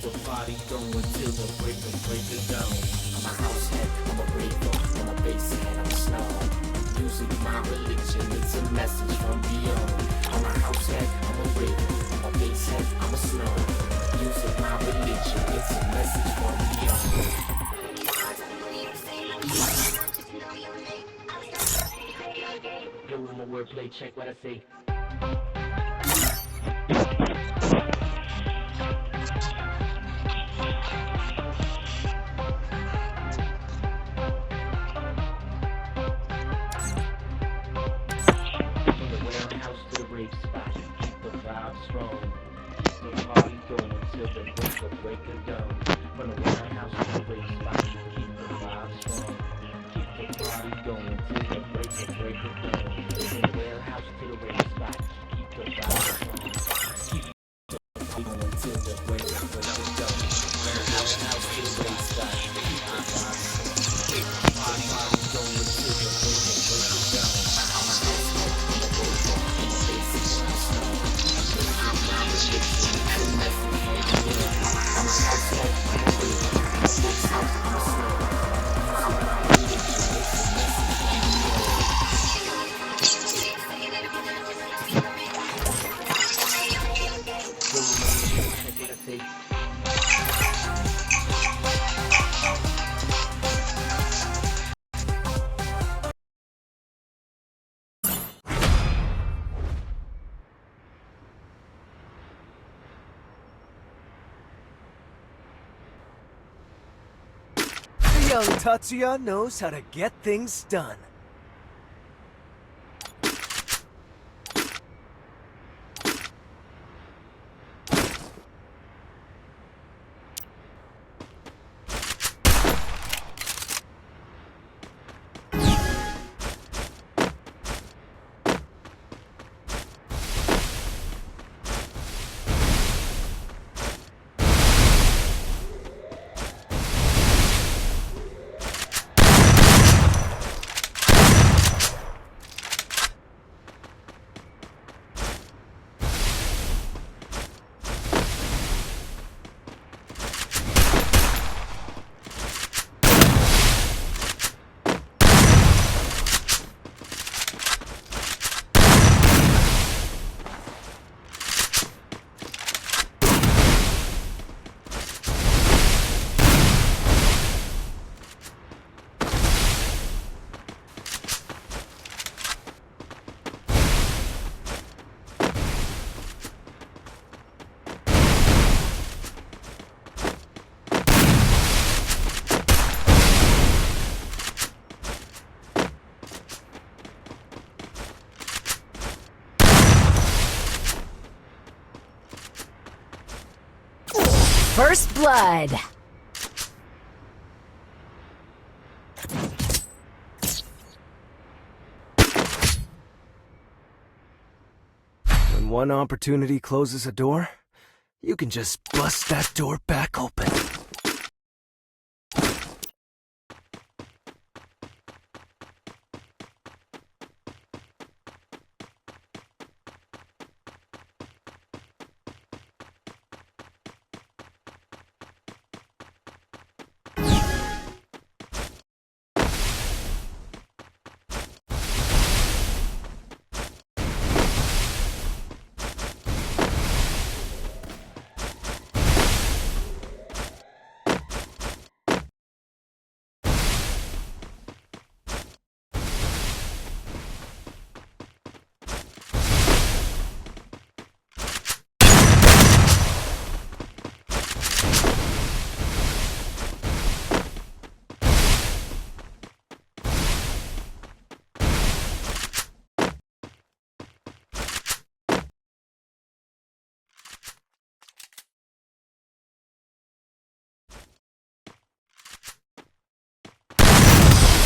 the party going till the break of dawn. I'm a house head, I'm a raver, I'm a bass head, I'm a snob. Music, my religion, it's a message from beyond. I'm a house head, I'm a raver, I'm a bass head, I'm a snob. Music, my religion, it's a message from beyond. Yo, my wordplay, check what I say. From the warehouse to the rave spot, keep the vibe strong. Keep the party going till the break of dawn. From the warehouse to the rave spot, keep the vibe strong. Keep the party going till the break of dawn. From the warehouse to the rave spot, keep the vibe strong. Keep the party going till the break of dawn. From the warehouse to the rave spot, keep the vibe strong. Keep the party going till the break of dawn. I'm a house head, I'm a rover, I'm a bass head, I'm a snob. I'm a religion, it's a message from beyond. I'm a house head, I'm a raver, I'm a bass head, I'm a snob. Music, my religion, it's a message from beyond. Check what I say. Young Tatsuya knows how to get things done. First blood. When one opportunity closes a door, you can just bust that door back open.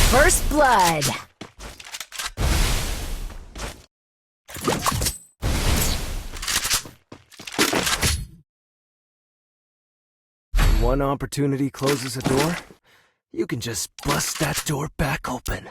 First blood. When one opportunity closes a door, you can just bust that door back open.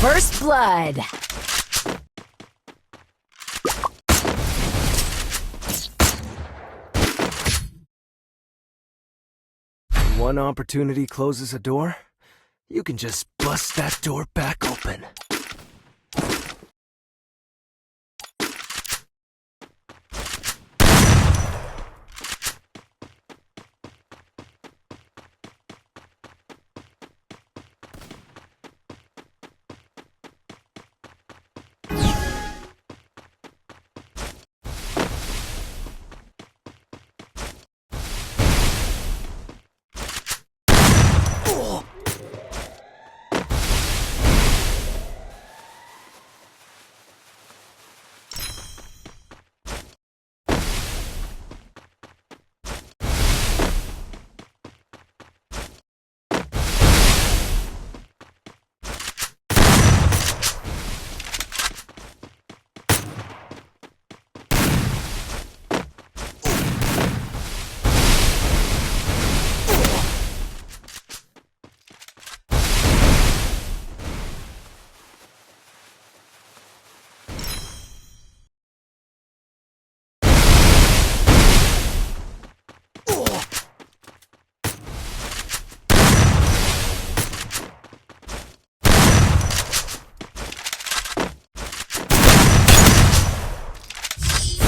First blood. When one opportunity closes a door, you can just bust that door back open.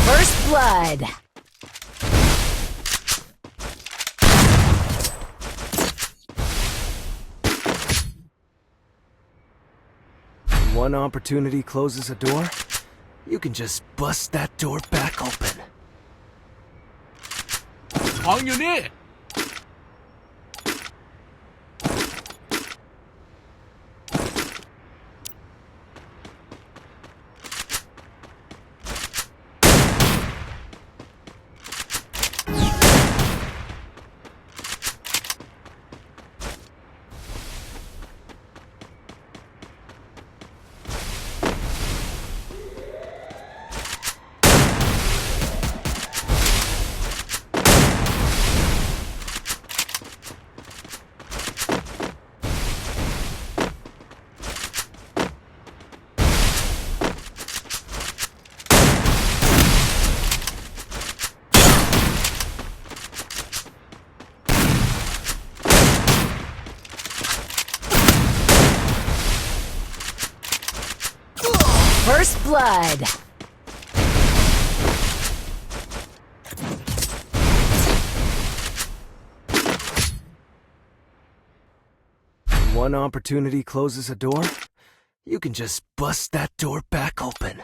First blood. When one opportunity closes a door, you can just bust that door back open. ของอยู่นี่ First blood. When one opportunity closes a door, you can just bust that door back open.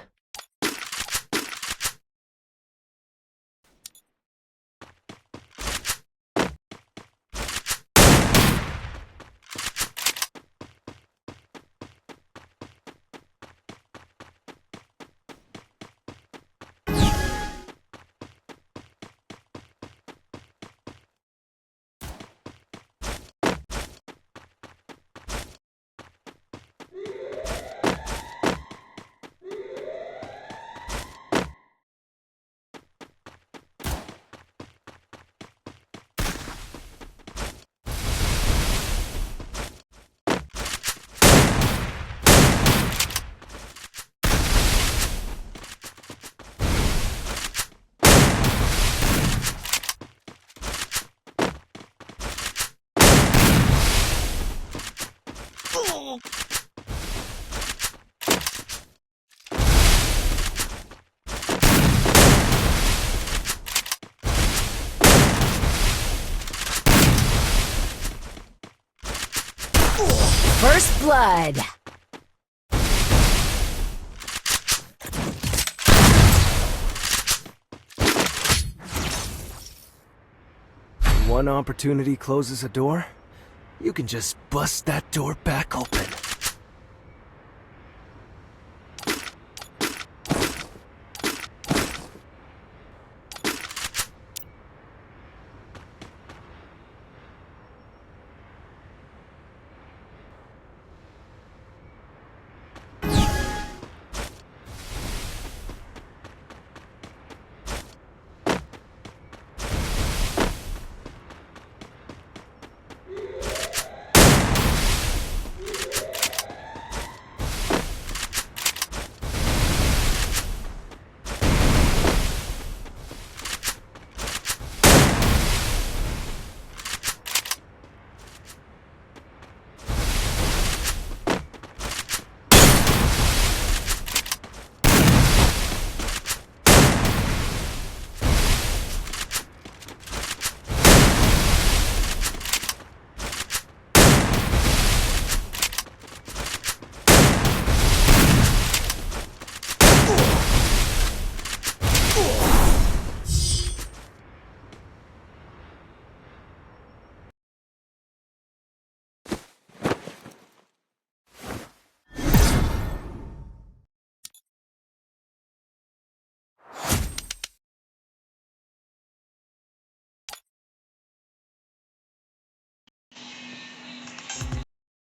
First blood. When one opportunity closes a door, you can just bust that door back open.